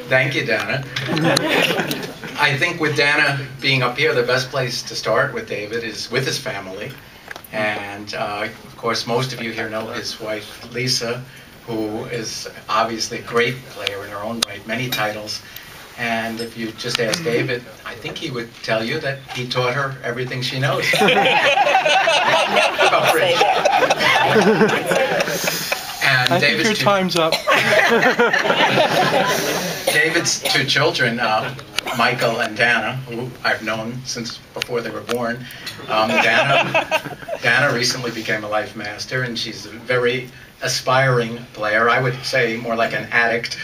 Thank you, Dana. I think with Dana being up here, the best place to start with David is with his family. And of course, most of you here know his wife, Lisa, who is obviously a great player in her own right, many titles. And if you just ask David, I think he would tell you that he taught her everything she knows. About bridge. And I think your time's up. David's two children, Michael and Dana, who I've known since before they were born. Dana recently became a life master, and she's a very aspiring player. I would say more like an addict.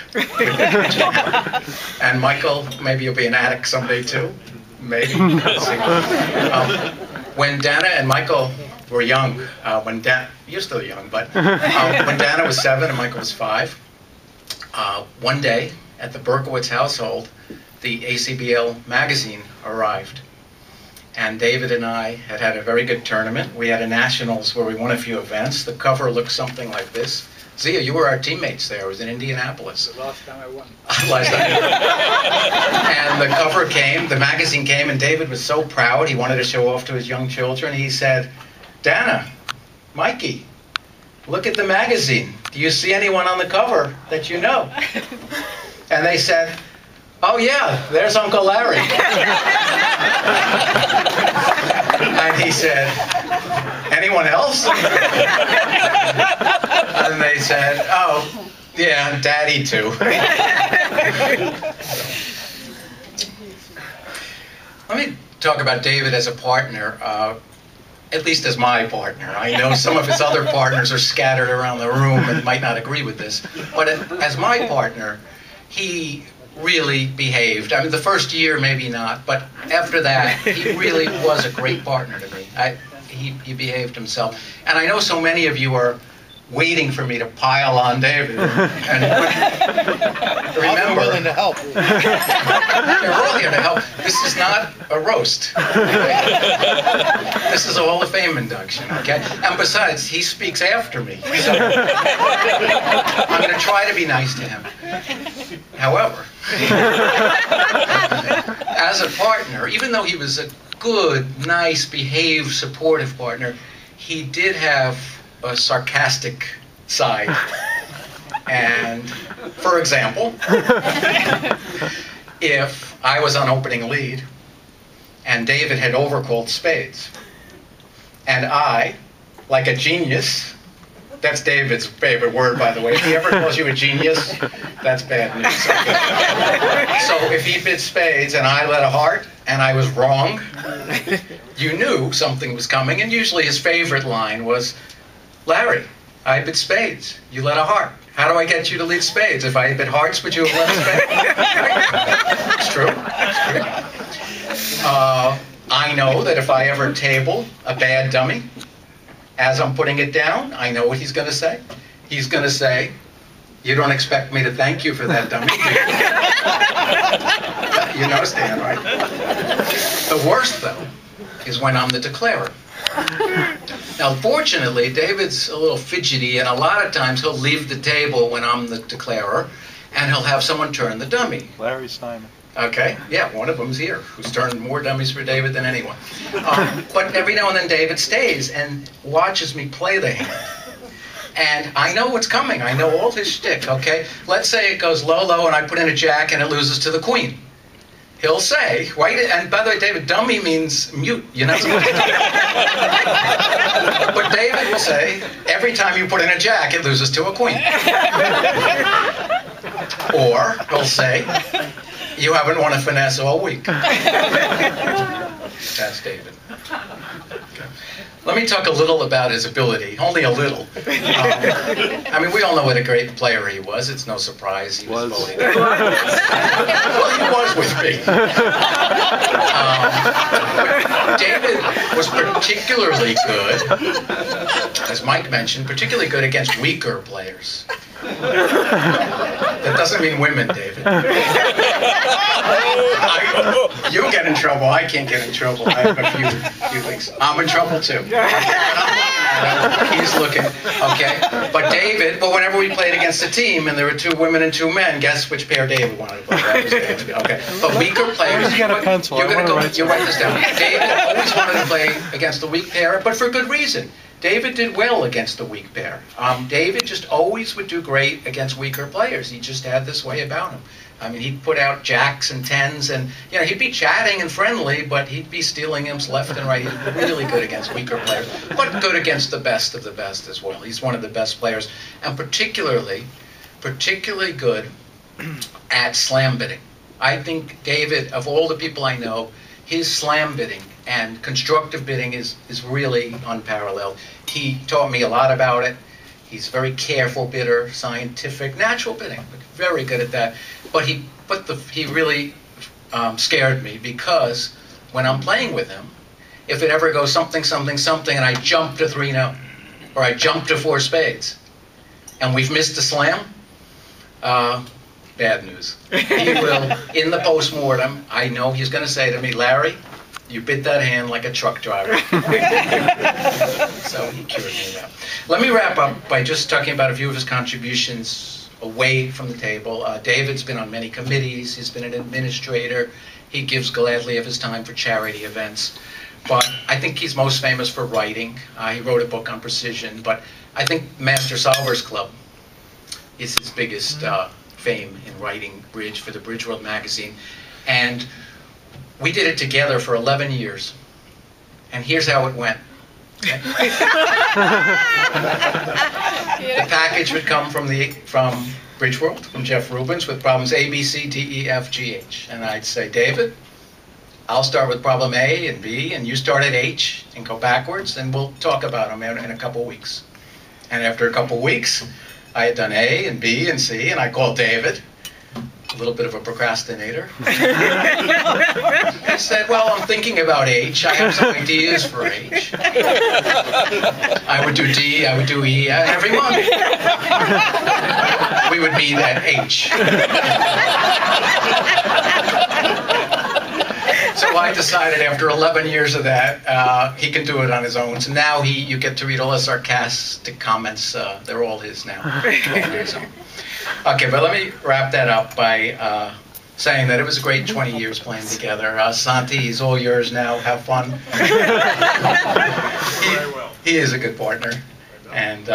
And Michael, maybe you'll be an addict someday too. Maybe. When Dana and Michael were young, you're still young, but when Dana was 7 and Michael was 5, one day at the Berkowitz household, the ACBL magazine arrived. And David and I had a very good tournament. We had a nationals where we won a few events. The cover looked something like this. Zia, you were our teammates there. It was in Indianapolis. The last time I won. Last time. And the cover came, the magazine came, and David was so proud. He wanted to show off to his young children. He said, Dana, Mikey, look at the magazine. Do you see anyone on the cover that you know? And they said, oh yeah, there's Uncle Larry. And he said, anyone else? And they said, oh, yeah, Daddy too. Let me talk about David as a partner, at least as my partner. I know some of his other partners are scattered around the room and might not agree with this, but as my partner, he really behaved. I mean, the first year maybe not, but after that, he really was a great partner to me. He behaved himself. And I know so many of you are waiting for me to pile on David. And remember, I'm willing to help. You're earlier to help. This is not a roast. This is a Hall of Fame induction, okay? And besides, he speaks after me. So I'm going to try to be nice to him. However, as a partner, even though he was a good, nice, behaved, supportive partner, he did have a sarcastic side. And, for example, if I was on opening lead and David had overcalled spades, and I, like a genius, that's David's favorite word, by the way. If he ever calls you a genius, that's bad news. So if he bid spades and I led a heart and I was wrong, you knew something was coming, and usually his favorite line was, Larry, I bid spades. You led a heart. How do I get you to lead spades? If I bid hearts, would you have led spades? It's true. It's true. I know that if I ever table a bad dummy, as I'm putting it down, I know what he's going to say. He's going to say, you don't expect me to thank you for that dummy, do you? You know, Stan, right? The worst, though, is when I'm the declarer. Now, fortunately, David's a little fidgety, and a lot of times he'll leave the table when I'm the declarer, and he'll have someone turn the dummy. Larry Simon. Okay, yeah, one of them's here, who's turned more dummies for David than anyone. But every now and then David stays and watches me play the hand. And I know what's coming. I know all his shtick, okay? Let's say it goes low, low, and I put in a jack and it loses to the queen. He'll say, wait, and by the way, David, dummy means mute. You're not supposed to do that. But David will say, every time you put in a jack, it loses to a queen. Or he'll say, you haven't won a finesse all week. That's David. Okay. Let me talk a little about his ability, only a little. I mean, we all know what a great player he was. It's no surprise he was voting. Well, he was with me. David was particularly good, as Mike mentioned, particularly good against weaker players. That doesn't mean women, David. You get in trouble. I can't get in trouble. I have a few things. I'm in trouble too. He's looking. Okay. But David. But whenever we played against a team and there were 2 women and 2 men, guess which pair David wanted to play? That was David. Okay. But weaker players. You got a pencil. You're gonna go. You write this down. David always wanted to play against the weak pair, but for good reason. David did well against the weak pair. David just always would do great against weaker players. He just had this way about him. I mean, he'd put out jacks and tens, and he'd be chatting and friendly, but he'd be stealing imps left and right. He's really good against weaker players, but good against the best of the best as well. He's one of the best players, and particularly good at slam bidding. I think David, of all the people I know, his slam bidding and constructive bidding is really unparalleled. He taught me a lot about it. He's a very careful bidder, scientific, natural bidding, but very good at that. But he really scared me, because when I'm playing with him, if it ever goes something, something, something, and I jump to 3-0, or I jump to 4 spades, and we've missed a slam, bad news. He will, in the postmortem, I know he's going to say to me, Larry, you bid that hand like a truck driver. So he cured me of that. Let me wrap up by just talking about a few of his contributions away from the table. David's been on many committees. He's been an administrator. He gives gladly of his time for charity events. But I think he's most famous for writing. He wrote a book on precision. But I think Master Solvers Club is his biggest fame in writing bridge for the Bridge World magazine. And we did it together for 11 years. And here's how it went. Okay? The package would come from Bridge World, from Jeff Rubens, with problems A, B, C, D, E, F, G, H. And I'd say, David, I'll start with problem A and B, and you start at H and go backwards, and we'll talk about them in a couple weeks. And after a couple weeks, I had done A and B and C, and I called David, a little bit of a procrastinator. I said, well, I'm thinking about H. I have some ideas for H. I would do D, I would do E every month. We would meet at H. So I decided after 11 years of that, he can do it on his own. So now you get to read all the sarcastic comments. They're all his now. Okay, but let me wrap that up by saying that it was a great 20 years playing together. Santi, he's all yours now. Have fun. He is a good partner. And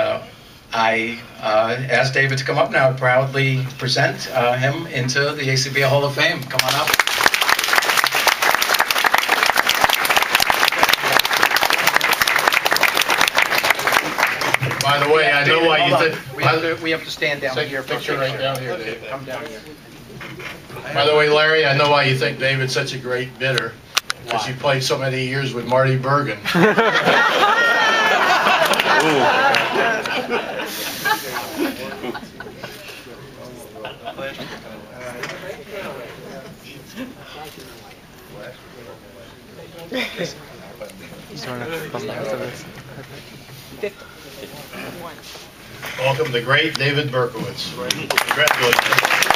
I asked David to come up now, proudly present him into the ACBL Hall of Fame. Come on up. By the way, I know why you think... We have to stand down Take here. your picture right down here, Dave. Come down here. By the way, Larry, I know why you think David's such a great bidder. Because you played so many years with Marty Bergen. Welcome the great David Berkowitz. Congratulations.